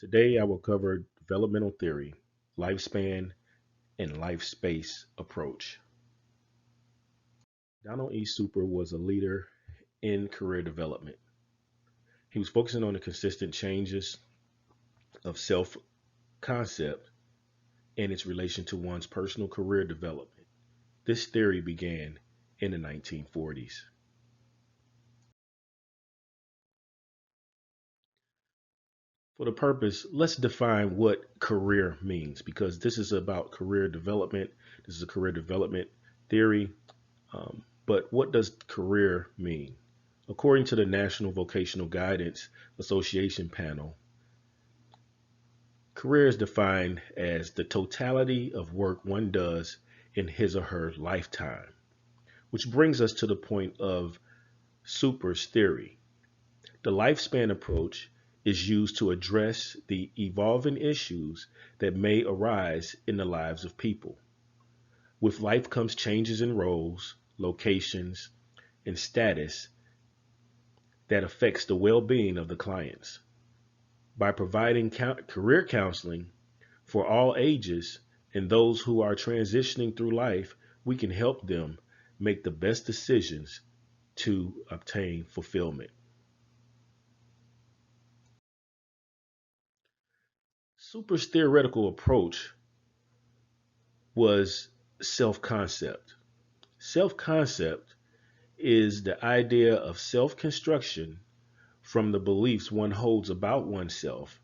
Today, I will cover developmental theory, lifespan, and life space approach. Donald E. Super was a leader in career development. He was focusing on the consistent changes of self concept and its relation to one's personal career development. This theory began in the 1940s. For the purpose, let's define what career means because this is about career development. This is a career development theory. But what does career mean? According to the National Vocational Guidance Association panel, career is defined as the totality of work one does in his or her lifetime, which brings us to the point of Super's theory. The lifespan approach is used to address the evolving issues that may arise in the lives of people. With life comes changes in roles, locations, and status that affects the well-being of the clients. By providing career counseling for all ages and those who are transitioning through life, we can help them make the best decisions to obtain fulfillment. Super's theoretical approach was self-concept. Self-concept is the idea of self-construction from the beliefs one holds about oneself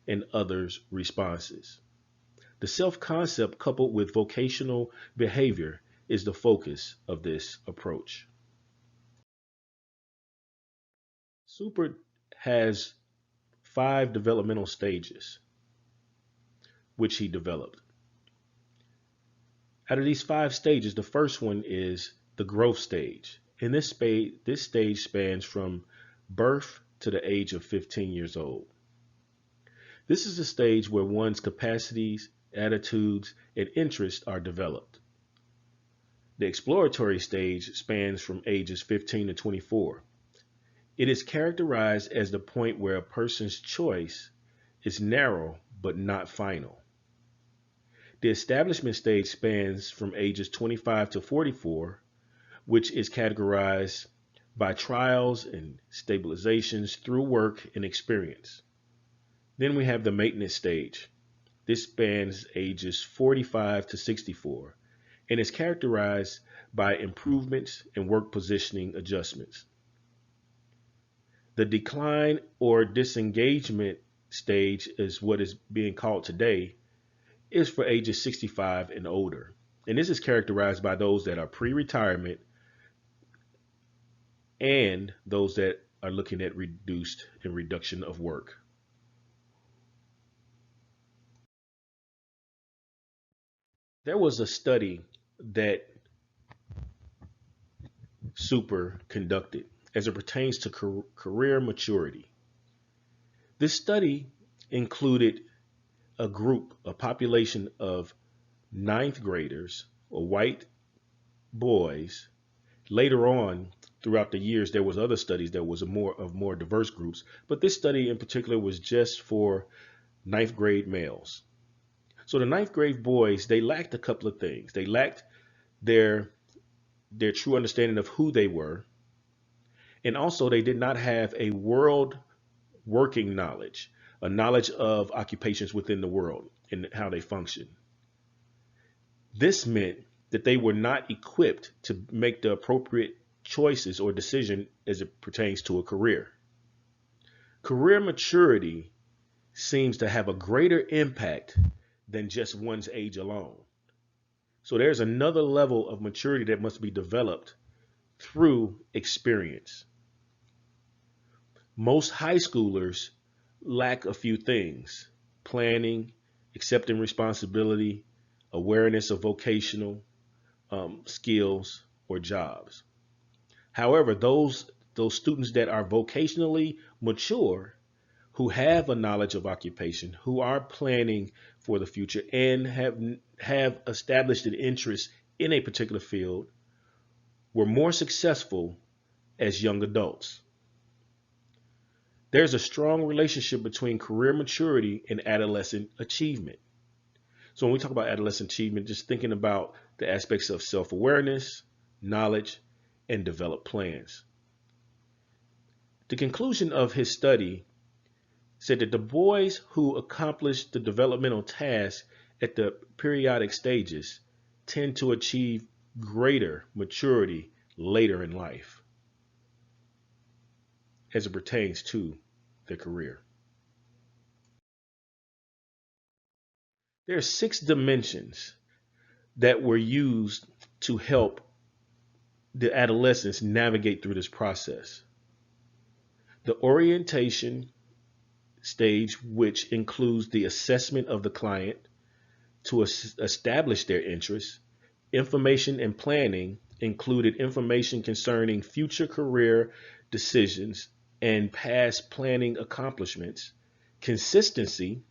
and others' responses. The self concept, coupled with vocational behavior, is the focus of this approach. Super has 5 developmental stages which he developed. Out of these 5 stages, the first one is the growth stage. In this stage spans from birth to the age of 15 years old. This is a stage where one's capacities, attitudes, and interests are developed. The exploratory stage spans from ages 15 to 24. It is characterized as the point where a person's choice is narrow but not final. The establishment stage spans from ages 25 to 44, which is categorized by trials and stabilizations through work and experience. Then we have the maintenance stage. This spans ages 45 to 64 and is characterized by improvements and work positioning adjustments. The decline or disengagement stage is what is being called today is for ages 65 and older. And this is characterized by those that are pre-retirement and those that are looking at reduced and reduction of work. There was a study that Super conducted as it pertains to career maturity. This study included a population of ninth graders or white boys. Later on, throughout the years, there was other studies that was more diverse groups, but this study in particular was just for ninth grade males. So the ninth grade boys, they lacked a couple of things. They lacked their their true understanding of who they were, and also they did not have a world working knowledge, a knowledge of occupations within the world and how they function. This meant that they were not equipped to make the appropriate choices or decision as it pertains to a career. Career maturity seems to have a greater impact than just one's age alone. So there's another level of maturity that must be developed through experience. Most high schoolers lack a few things: planning, accepting responsibility, awareness of vocational skills or jobs. However, those students that are vocationally mature, who have a knowledge of occupation, who are planning for the future and have established an interest in a particular field, were more successful as young adults. There's a strong relationship between career maturity and adolescent achievement. So when we talk about adolescent achievement, just thinking about the aspects of self-awareness, knowledge, and develop plans. The conclusion of his study said that the boys who accomplish the developmental tasks at the periodic stages tend to achieve greater maturity later in life as it pertains to their career. There are 6 dimensions that were used to help the adolescents navigate through this process. The orientation stage, which includes the assessment of the client to establish their interests. Information and planning included information concerning future career decisions and past planning accomplishments. Consistency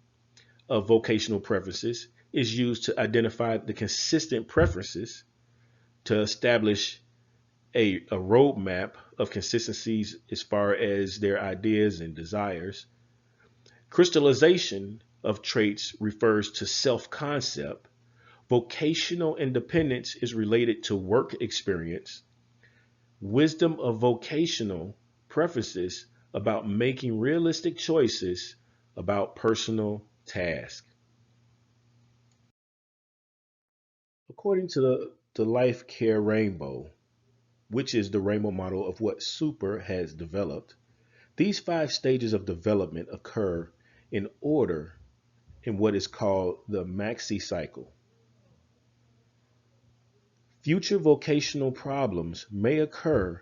of vocational preferences is used to identify the consistent preferences to establish a roadmap of consistencies as far as their ideas and desires. Crystallization of traits refers to self-concept. Vocational independence is related to work experience. Wisdom of vocational preferences about making realistic choices about personal tasks. According to the Life Care Rainbow, which is the rainbow model of what Super has developed, these 5 stages of development occur in order in what is called the maxi cycle. Future vocational problems may occur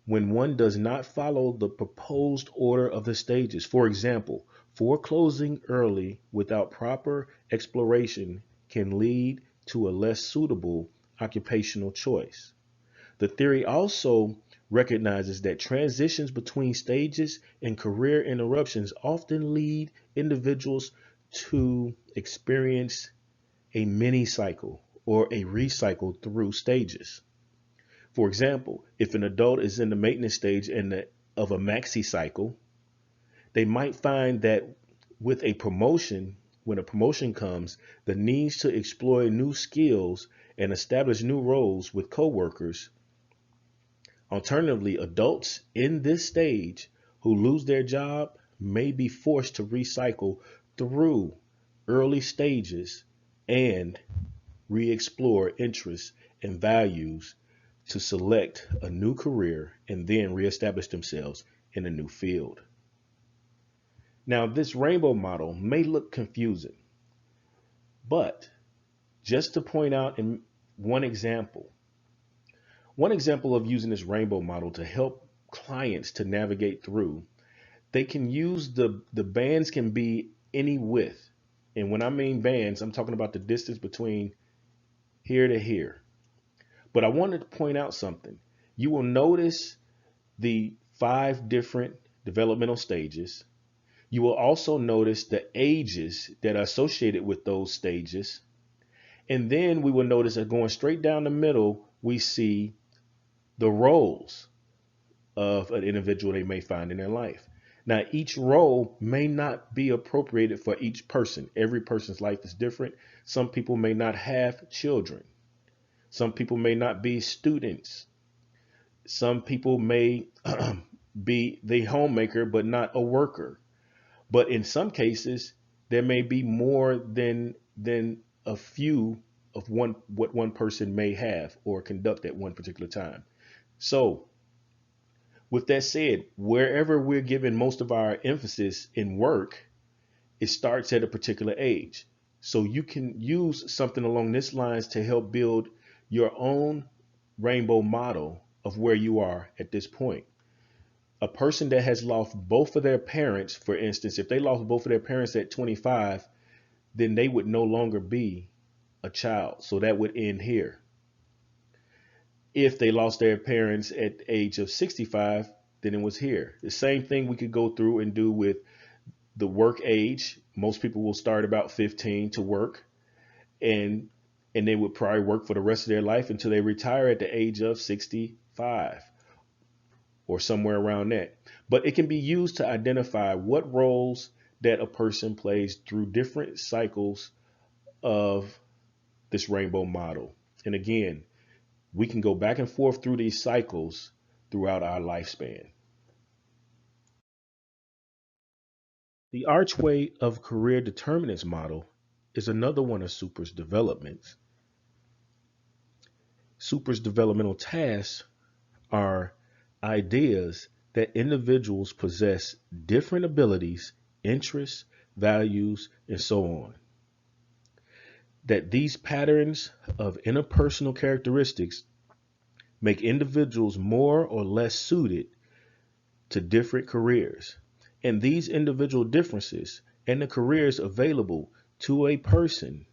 when one does not follow the proposed order of the stages. For example, foreclosing early without proper exploration can lead to a less suitable occupational choice. The theory also recognizes that transitions between stages and career interruptions often lead individuals to experience a mini cycle or a recycle through stages. For example, if an adult is in the maintenance stage of a maxi cycle, they might find that with a promotion, when a promotion comes, the needs to explore new skills and establish new roles with coworkers. Alternatively, adults in this stage who lose their job may be forced to recycle through early stages and re-explore interests and values to select a new career and then reestablish themselves in a new field. Now, this rainbow model may look confusing, but just to point out in one example of using this rainbow model to help clients to navigate through, they can use the bands can be any width. And when I mean bands, I'm talking about the distance between here to here. But I wanted to point out something. You will notice the 5 different developmental stages. You will also notice the ages that are associated with those stages. And then we will notice that going straight down the middle, we see the roles of an individual they may find in their life. Now, each role may not be appropriated for each person. Every person's life is different. Some people may not have children. Some people may not be students. Some people may be the homemaker, but not a worker. But in some cases, there may be more than a few of what one person may have or conduct at one particular time. So with that said, wherever we're giving most of our emphasis in work, it starts at a particular age. So you can use something along this lines to help build your own rainbow model of where you are at this point. A person that has lost both of their parents, for instance, if they lost both of their parents at 25, then they would no longer be a child. So that would end here. If they lost their parents at the age of 65, then it was here. The same thing we could go through and do with the work age. Most people will start about 15 to work, and they would probably work for the rest of their life until they retire at the age of 65. or somewhere around that. But it can be used to identify what roles that a person plays through different cycles of this rainbow model. And again, we can go back and forth through these cycles throughout our lifespan. The archway of career determinants model is another one of Super's developments. Super's developmental tasks are ideas that individuals possess different abilities, interests, values, and so on. That these patterns of interpersonal characteristics make individuals more or less suited to different careers. And these individual differences and the careers available to a person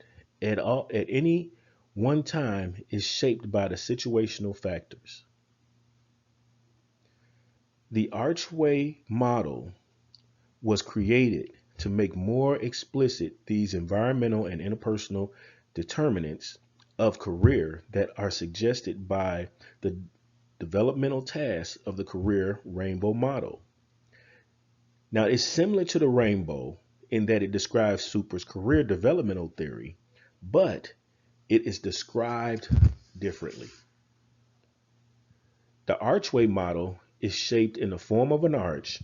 at any one time is shaped by the situational factors. The archway model was created to make more explicit these environmental and interpersonal determinants of career that are suggested by the developmental tasks of the career rainbow model. Now, it's similar to the rainbow in that it describes Super's career developmental theory, but it is described differently. The archway model is shaped in the form of an arch,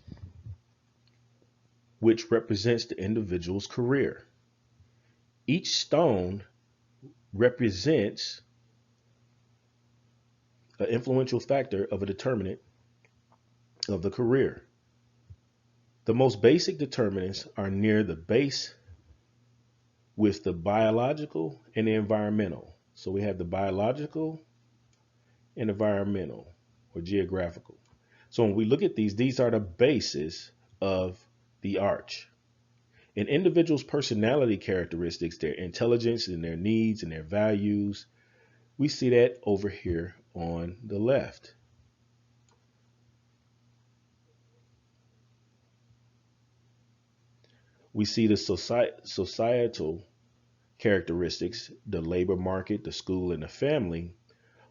which represents the individual's career. Each stone represents an influential factor of a determinant of the career. The most basic determinants are near the base with the biological and the environmental. So we have the biological and environmental or geographical. So when we look at these are the bases of the arch. An individual's personality characteristics, their intelligence and their needs and their values, we see that over here on the left. We see the societal characteristics, the labor market, the school, and the family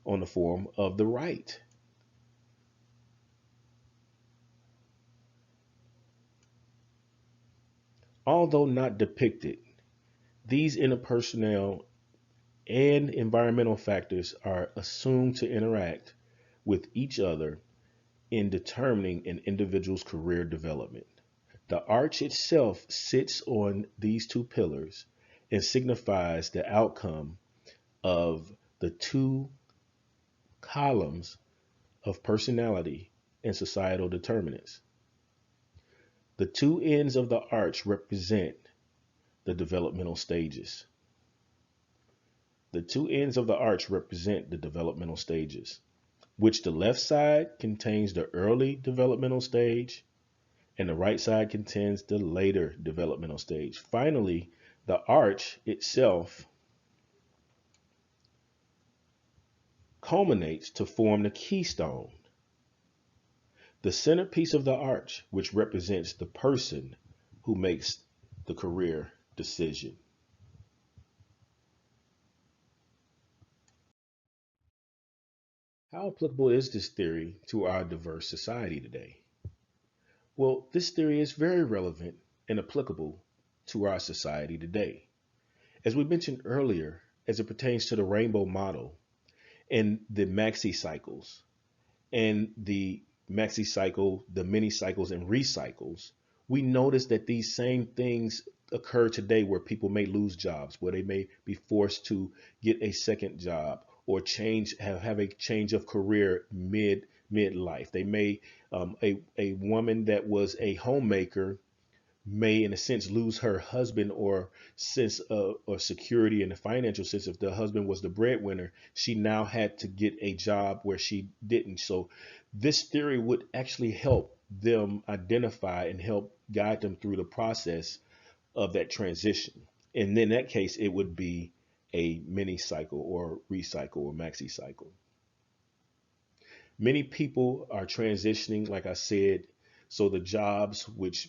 on the form of the right. Although not depicted, these interpersonal and environmental factors are assumed to interact with each other in determining an individual's career development. The arch itself sits on these two pillars and signifies the outcome of the two columns of personality and societal determinants. The two ends of the arch represent the developmental stages. The two ends of the arch represent the developmental stages, which the left side contains the early developmental stage and the right side contains the later developmental stage. Finally, the arch itself culminates to form the keystone, the centerpiece of the arch, which represents the person who makes the career decision. How applicable is this theory to our diverse society today? Well, this theory is very relevant and applicable to our society today. As we mentioned earlier, as it pertains to the rainbow model and the maxi cycles and the maxi cycle, the mini cycles and recycles, we notice that these same things occur today where people may lose jobs, where they may be forced to get a second job or have a change of career midlife. They may a woman that was a homemaker may in a sense lose her husband or sense of or security in the financial sense. If the husband was the breadwinner, she now had to get a job where she didn't. So this theory would actually help them identify and help guide them through the process of that transition. And in that case, it would be a mini cycle or recycle or maxi cycle. Many people are transitioning, like I said, so the jobs which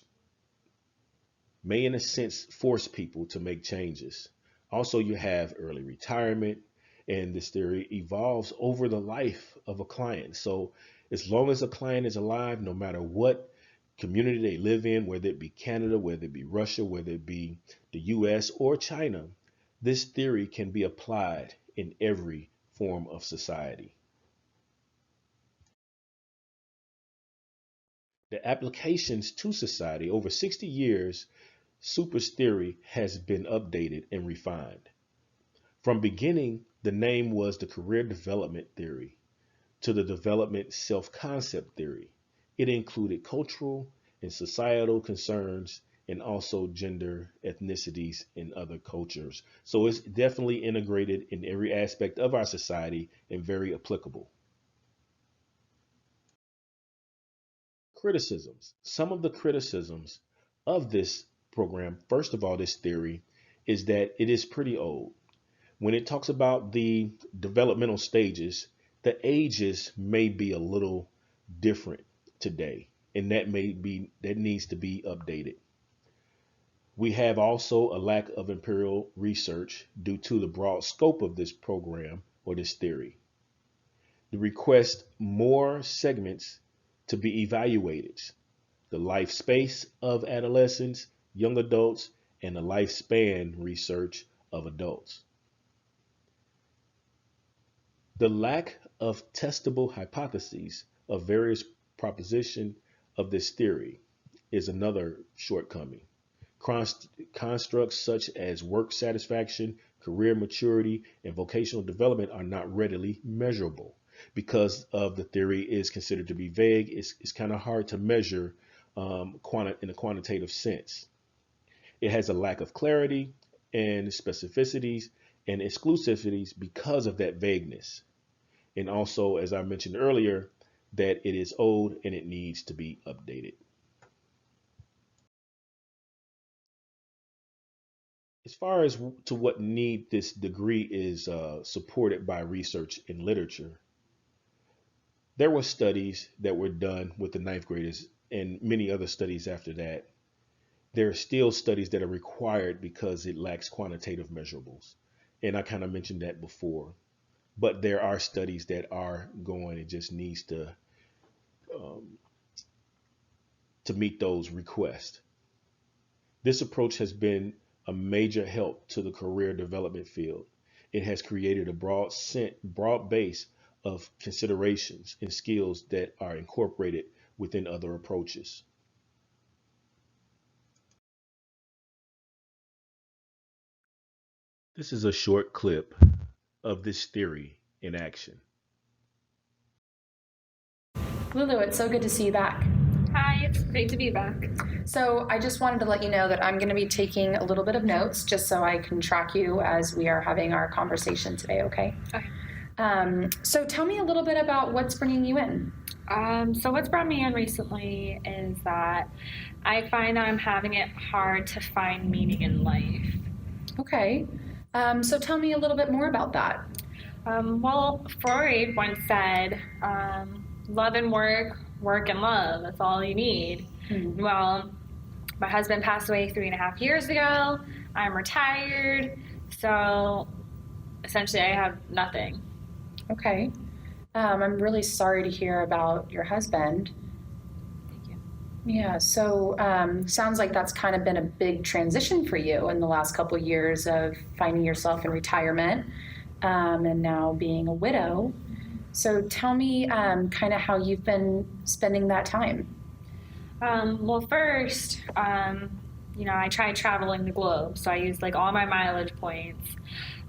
may in a sense force people to make changes. Also, you have early retirement, and this theory evolves over the life of a client. So As long as a client is alive, no matter what community they live in, whether it be Canada, whether it be Russia, whether it be the US or China, this theory can be applied in every form of society. The applications to society over 60 years, Super's theory has been updated and refined. From beginning, the name was the career development theory to the development self-concept theory. It included cultural and societal concerns and also gender, ethnicities, and other cultures. So it's definitely integrated in every aspect of our society and very applicable. Criticisms. Some of the criticisms of this program, first of all, this theory, is that it is pretty old. When it talks about the developmental stages, the ages may be a little different today, and that needs to be updated. We have also a lack of empirical research due to the broad scope of this program or this theory. The request more segments to be evaluated: the life space of adolescents, young adults, and the lifespan research of adults. The lack of testable hypotheses of various propositions of this theory is another shortcoming. Constructs such as work satisfaction, career maturity, and vocational development are not readily measurable. Because of the theory is considered to be vague, it's kind of hard to measure in a quantitative sense. It has a lack of clarity and specificities and exclusivities because of that vagueness. And also, as I mentioned earlier, that it is old and it needs to be updated. As far as to what need this degree is supported by research and literature, there were studies that were done with the ninth graders and many other studies after that. There are still studies that are required because it lacks quantitative measurables. And I kind of mentioned that before. But there are studies that are going, it just needs to meet those requests. This approach has been a major help to the career development field. It has created a broad base of considerations and skills that are incorporated within other approaches. This is a short clip of this theory in action. Lulu, it's so good to see you back. Hi, it's great to be back. So I just wanted to let you know that I'm going to be taking a little bit of notes just so I can track you as we are having our conversation today, okay? Okay. So tell me a little bit about what's bringing you in. So what's brought me in recently is that I find that I'm having it hard to find meaning in life. Okay. So tell me a little bit more about that. Well, Freud once said, love and work, work and love, that's all you need. Mm-hmm. Well, my husband passed away 3.5 years ago. I'm retired. So essentially I have nothing. Okay. I'm really sorry to hear about your husband. Thank you. Yeah, so sounds like that's kind of been a big transition for you in the last couple of years of finding yourself in retirement and now being a widow. So tell me kind of how you've been spending that time. Well, first, I tried traveling the globe, so I used like all my mileage points.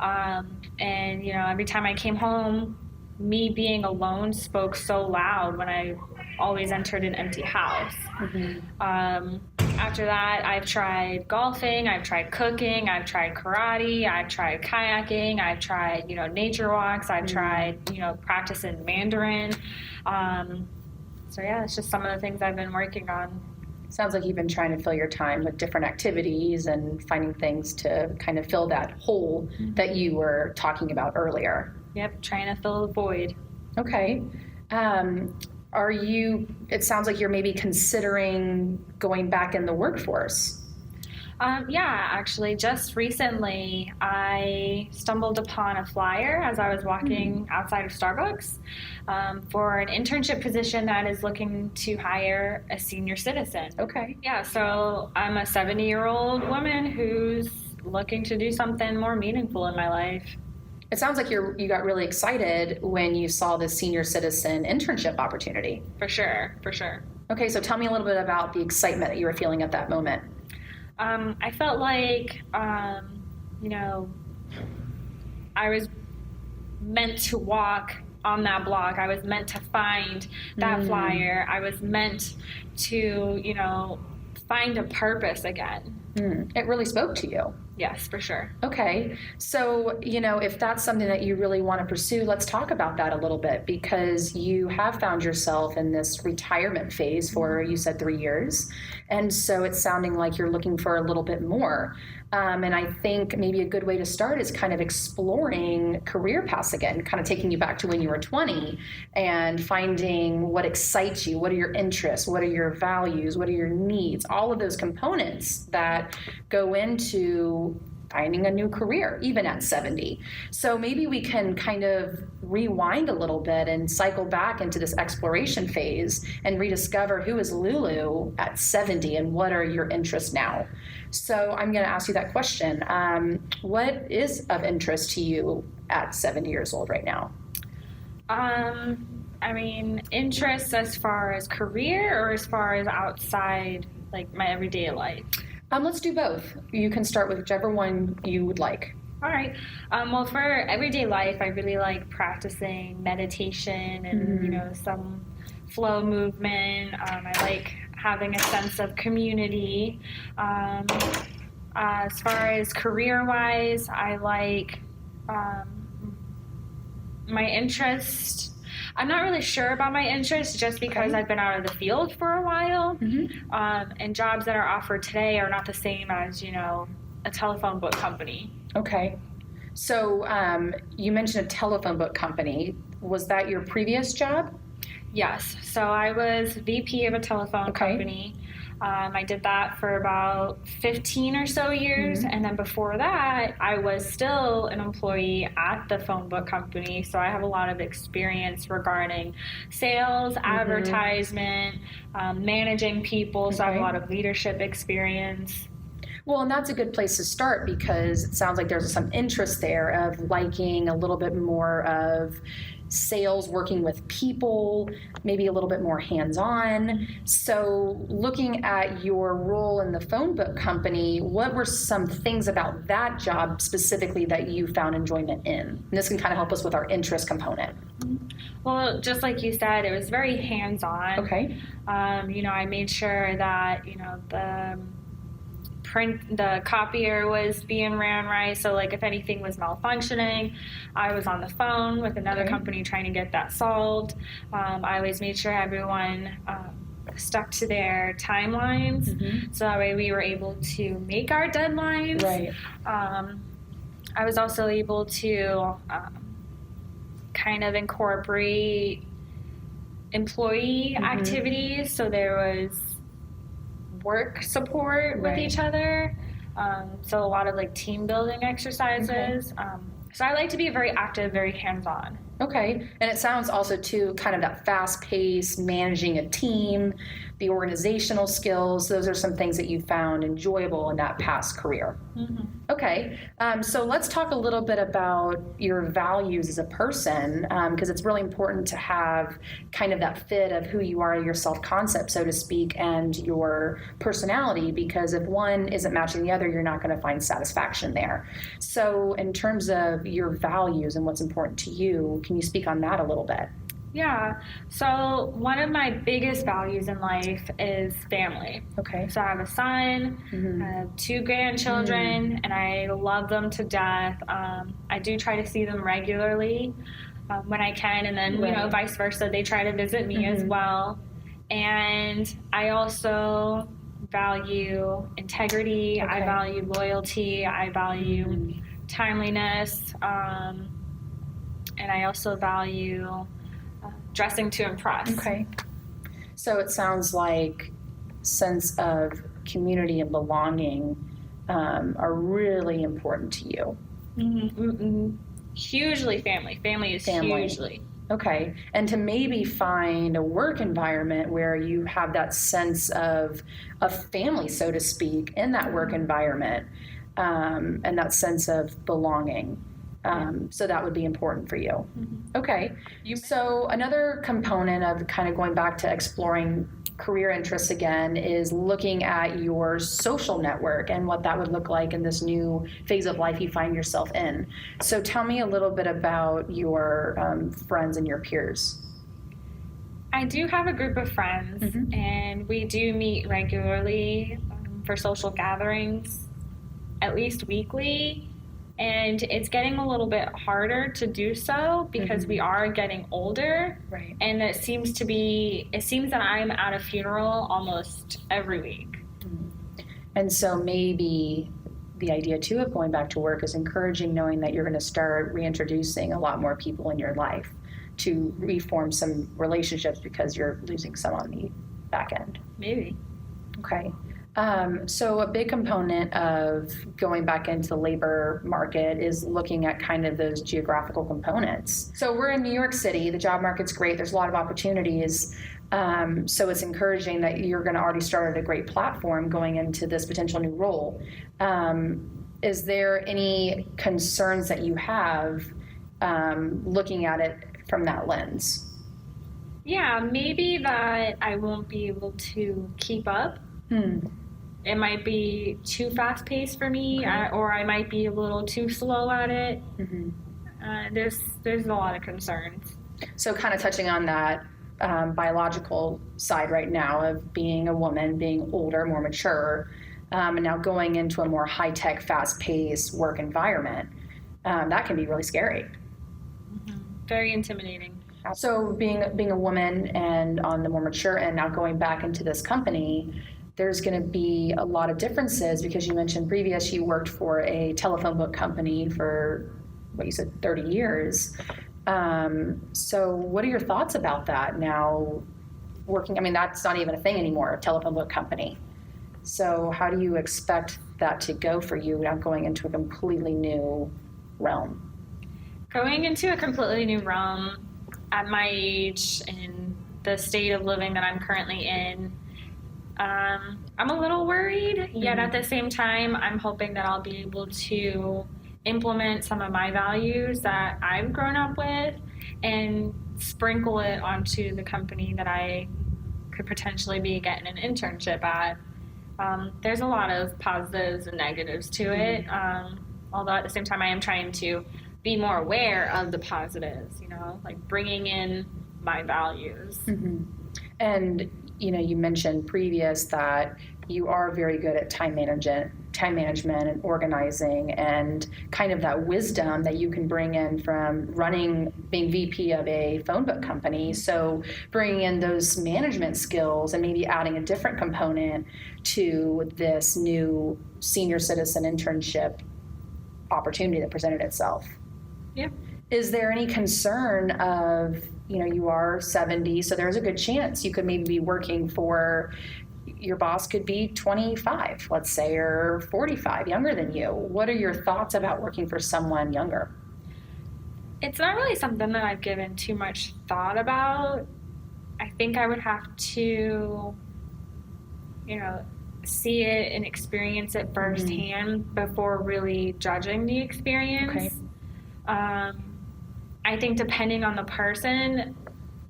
And every time I came home, me being alone spoke so loud when I always entered an empty house. Mm-hmm. After that, I've tried golfing, I've tried cooking, I've tried karate, I've tried kayaking, I've tried, nature walks, I've tried, practicing Mandarin. So yeah, it's just some of the things I've been working on. Sounds like you've been trying to fill your time with different activities and finding things to kind of fill that hole that you were talking about earlier. Yep, trying to fill the void. Okay. It sounds like you're maybe considering going back in the workforce. Yeah, actually, just recently I stumbled upon a flyer as I was walking outside of Starbucks for an internship position that is looking to hire a senior citizen. Okay. Yeah, so I'm a 70-year-old woman who's looking to do something more meaningful in my life. It sounds like you got really excited when you saw this senior citizen internship opportunity. For sure, for sure. Okay, so tell me a little bit about the excitement that you were feeling at that moment. I felt like, you know, I was meant to walk on that block. I was meant to find that flyer. I was meant to, you know, find a purpose again. It really spoke to you. Yes, for sure. Okay. So, you know, if that's something that you really want to pursue, let's talk about that a little bit, because you have found yourself in this retirement phase for, you said, 3 years. And so it's sounding like you're looking for a little bit more. And I think maybe a good way to start is kind of exploring career paths again, kind of taking you back to when you were 20 and finding what excites you. What are your interests? What are your values? What are your needs? All of those components that go into finding a new career, even at 70. So maybe we can kind of rewind a little bit and cycle back into this exploration phase and rediscover who is Lulu at 70 and what are your interests now. So I'm going to ask you that question. What is of interest to you at 70 years old right now? I mean, interests as far as career or as far as outside, like my everyday life? Let's do both. You can start with whichever one you would like. All right. Well, for everyday life, I really like practicing meditation and, you know, some flow movement. I like having a sense of community. As far as career-wise, I like my interest. I'm not really sure about my interests just because I've been out of the field for a while. And jobs that are offered today are not the same as, you know, a telephone book company. Okay. So you mentioned a telephone book company. Was that your previous job? Yes. So I was VP of a telephone company. I did that for about 15 or so years. And then before that, I was still an employee at the phone book company. So I have a lot of experience regarding sales, advertisement, managing people. So I have a lot of leadership experience. Well, and that's a good place to start because it sounds like there's some interest there of liking a little bit more of sales, working with people, maybe a little bit more hands-on. So looking at your role in the phone book company, what were some things about that job specifically that you found enjoyment in? And this can kind of help us with our interest component. Well, just like you said, it was very hands-on. Okay. You know, I made sure that, you know, the copier was being ran right. So like if anything was malfunctioning, I was on the phone with another company trying to get that solved. I always made sure everyone stuck to their timelines. So that way we were able to make our deadlines. Right. I was also able to kind of incorporate employee activities. So there was work support with each other. So a lot of like team building exercises. So I like to be very active, very hands-on. Okay. And it sounds also too kind of that fast pace, managing a team, the organizational skills. Those are some things that you found enjoyable in that past career. Okay. So let's talk a little bit about your values as a person, because it's really important to have kind of that fit of who you are, your self-concept, so to speak, and your personality, because if one isn't matching the other, you're not going to find satisfaction there. So in terms of your values and what's important to you, can you speak on that a little bit? Yeah. So one of my biggest values in life is family. Okay. So I have a son, I have 2 grandchildren, and I love them to death. I do try to see them regularly when I can, and then, you know, vice versa. They try to visit me as well. And I also value integrity. I value loyalty. I value timeliness. And I also value dressing to impress. Okay. So it sounds like sense of community and belonging are really important to you? Hugely family. Family is hugely. Okay. And to maybe find a work environment where you have that sense of a family, so to speak, in that work environment, and that sense of belonging. So that would be important for you. Okay. So another component of kind of going back to exploring career interests again is looking at your social network and what that would look like in this new phase of life you find yourself in. So tell me a little bit about your friends and your peers. I do have a group of friends, and we do meet regularly for social gatherings, at least weekly. And it's getting a little bit harder to do so because we are getting older. Right. And it seems that I'm at a funeral almost every week. And so maybe the idea too of going back to work is encouraging, knowing that you're going to start reintroducing a lot more people in your life to reform some relationships because you're losing some on the back end. Maybe. Okay. So a big component of going back into the labor market is looking at kind of those geographical components. So we're in New York City. The job market's great. There's a lot of opportunities. So it's encouraging that you're going to already start at a great platform going into this potential new role. Is there any concerns that you have looking at it from that lens? Yeah, maybe that I won't be able to keep up. It might be too fast-paced for me, or I might be a little too slow at it. There's a lot of concerns. So kind of touching on that biological side right now of being a woman, being older, more mature, and now going into a more high-tech, fast-paced work environment, that can be really scary. Very intimidating. So being a woman and on the more mature end, now going back into this company, there's going to be a lot of differences because you mentioned previous you worked for a telephone book company for, what you said, 30 years. So what are your thoughts about that now working? I mean, that's not even a thing anymore, a telephone book company. So how do you expect that to go for you now going into a completely new realm? Going into a completely new realm at my age and the state of living that I'm currently in, I'm a little worried, yet at the same time, I'm hoping that I'll be able to implement some of my values that I've grown up with and sprinkle it onto the company that I could potentially be getting an internship at. There's a lot of positives and negatives to it, although at the same time, I am trying to be more aware of the positives, like bringing in my values. And you mentioned previous that you are very good at time management and organizing and kind of that wisdom that you can bring in from being VP of a phone book company. So bringing in those management skills and maybe adding a different component to this new senior citizen internship opportunity that presented itself. Yeah. Is there any concern of, you are 70, so there's a good chance you could maybe be working for, your boss could be 25, let's say, or 45, younger than you. What are your thoughts about working for someone younger? It's not really something that I've given too much thought about. I think I would have to, see it and experience it firsthand before really judging the experience. Okay. I think depending on the person,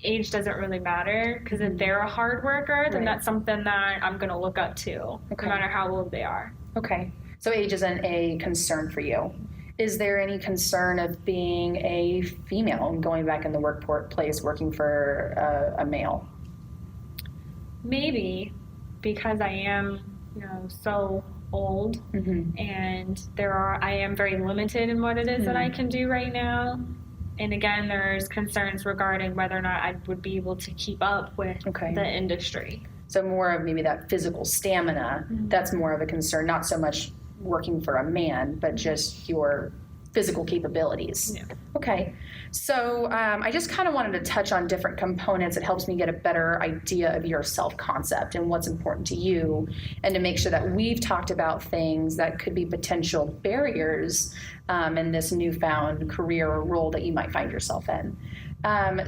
age doesn't really matter because if they're a hard worker, then that's something that I'm going to look up to, no matter how old they are. Okay. So age isn't a concern for you. Is there any concern of being a female and going back in the workplace working for a male? Maybe, because I am, so old and I am very limited in what it is that I can do right now. And again, there's concerns regarding whether or not I would be able to keep up with the industry. So more of maybe that physical stamina, that's more of a concern, not so much working for a man, but just your physical capabilities. Yeah. Okay. So I just kind of wanted to touch on different components. It helps me get a better idea of your self-concept and what's important to you, and to make sure that we've talked about things that could be potential barriers in this newfound career or role that you might find yourself in.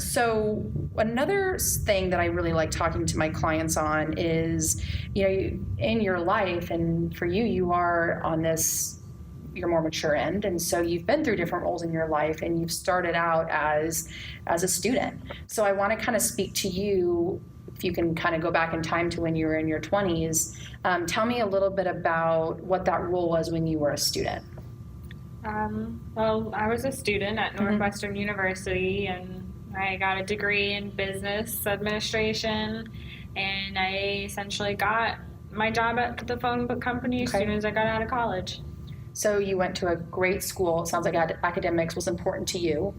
So another thing that I really like talking to my clients on is, in your life, and for you, you are on this your more mature end, and so you've been through different roles in your life, and you've started out as a student. So I want to kind of speak to you, if you can kind of go back in time to when you were in your 20s. Tell me a little bit about what that role was when you were a student. Well, I was a student at Northwestern University, and I got a degree in business administration, and I essentially got my job at the phone book company as soon as I got out of college. So you went to a great school. It sounds like academics was important to you,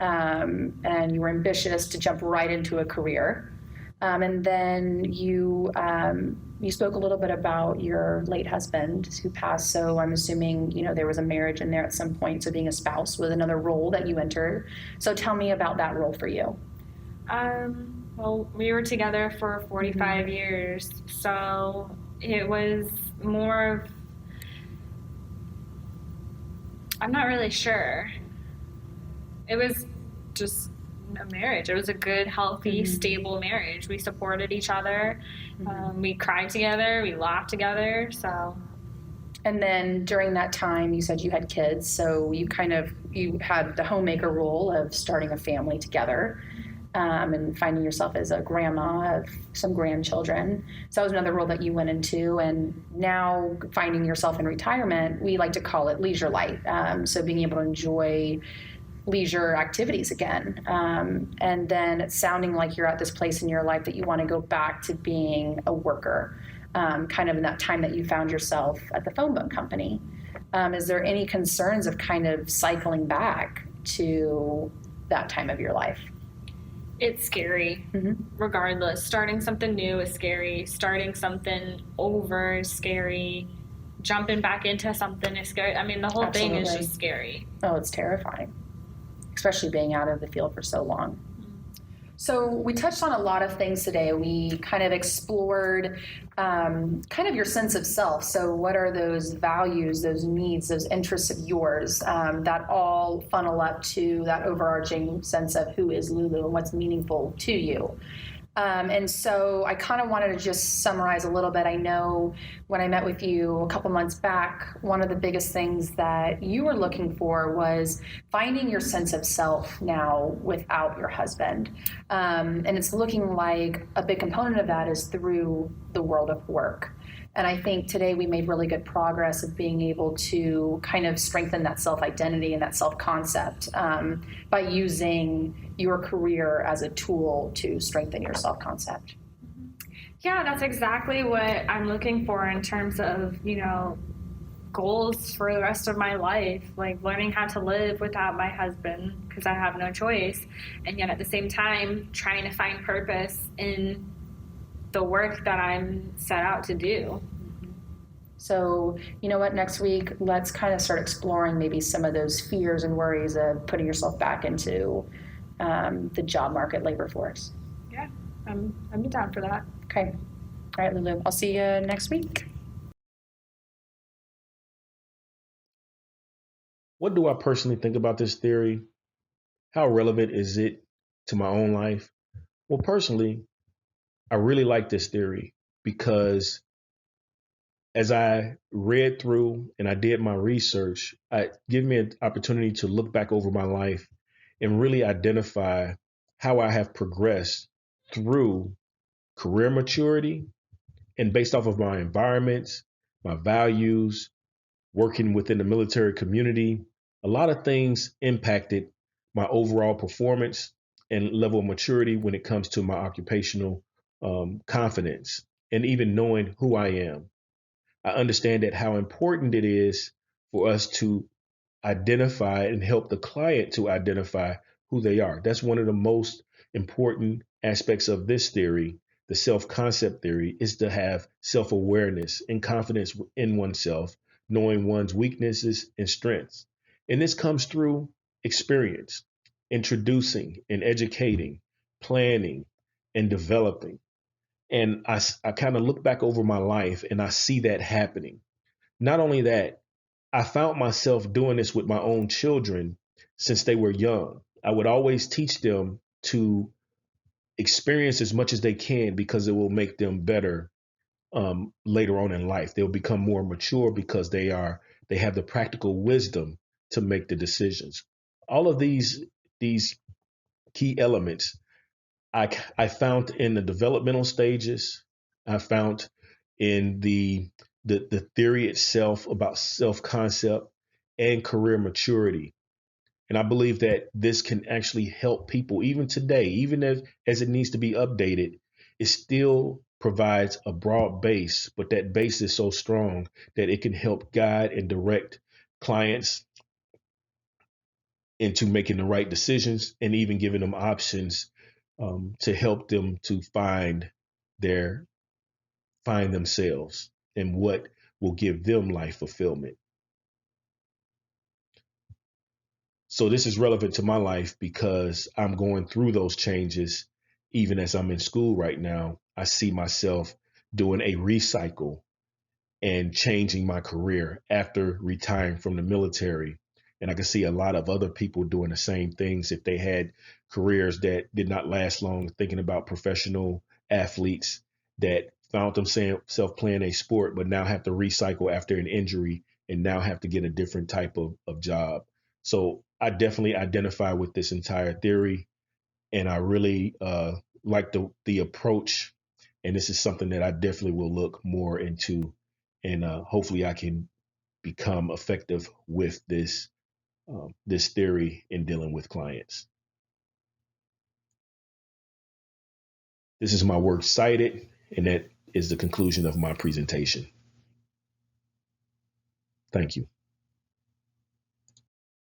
and you were ambitious to jump right into a career. And then you spoke a little bit about your late husband who passed. So I'm assuming there was a marriage in there at some point. So being a spouse was another role that you entered. So tell me about that role for you. Well, we were together for 45 years, so it was more of, I'm not really sure. It was just a marriage. It was a good, healthy, stable marriage. We supported each other. We cried together. We laughed together. So. And then during that time, you said you had kids. So you had the homemaker role of starting a family together, and finding yourself as a grandma of some grandchildren. So that was another role that you went into. And now finding yourself in retirement, we like to call it leisure light. So being able to enjoy leisure activities again. And then it's sounding like you're at this place in your life that you want to go back to being a worker, kind of in that time that you found yourself at the phone book company. Is there any concerns of kind of cycling back to that time of your life? It's scary, regardless. Starting something new is scary. Starting something over is scary. Jumping back into something is scary. I mean, the whole thing is just scary. Oh, it's terrifying, especially being out of the field for so long. So we touched on a lot of things today. We kind of explored kind of your sense of self. So what are those values, those needs, those interests of yours that all funnel up to that overarching sense of who is Lulu and what's meaningful to you? And so I kind of wanted to just summarize a little bit. I know when I met with you a couple months back, one of the biggest things that you were looking for was finding your sense of self now without your husband. And it's looking like a big component of that is through the world of work. And I think today we made really good progress of being able to kind of strengthen that self-identity and that self-concept by using your career as a tool to strengthen your self-concept. Yeah, that's exactly what I'm looking for in terms of, goals for the rest of my life, like learning how to live without my husband because I have no choice. And yet at the same time, trying to find purpose in the work that I'm set out to do. So, you know what, next week, let's kind of start exploring maybe some of those fears and worries of putting yourself back into the job market, labor force. Yeah, I'm down for that. Okay. All right, Lulu, I'll see you next week. What do I personally think about this theory? How relevant is it to my own life? Well, personally, I really like this theory because as I read through and I did my research, it gave me an opportunity to look back over my life and really identify how I have progressed through career maturity and based off of my environments, my values, working within the military community. A lot of things impacted my overall performance and level of maturity when it comes to my occupational confidence and even knowing who I am. I understand that how important it is for us to identify and help the client to identify who they are. That's one of the most important aspects of this theory, the self-concept theory, is to have self-awareness and confidence in oneself, knowing one's weaknesses and strengths. And this comes through experience, introducing and educating, planning and developing. And I kind of look back over my life and I see that happening. Not only that, I found myself doing this with my own children since they were young. I would always teach them to experience as much as they can because it will make them better later on in life. They'll become more mature because they have the practical wisdom to make the decisions. All of these key elements I found in the developmental stages. I found in the theory itself about self concept and career maturity. And I believe that this can actually help people even today, even as it needs to be updated. It still provides a broad base, but that base is so strong that it can help guide and direct clients into making the right decisions and even giving them options to help them to their find themselves and what will give them life fulfillment. So this is relevant to my life because I'm going through those changes. Even as I'm in school right now, I see myself doing a recycle and changing my career after retiring from the military. And I can see a lot of other people doing the same things if they had careers that did not last long, thinking about professional athletes that found themselves playing a sport, but now have to recycle after an injury and now have to get a different type of job. So I definitely identify with this entire theory. And I really like the approach. And this is something that I definitely will look more into. And hopefully I can become effective with this theory in dealing with clients. This is my work cited, and that is the conclusion of my presentation. Thank you.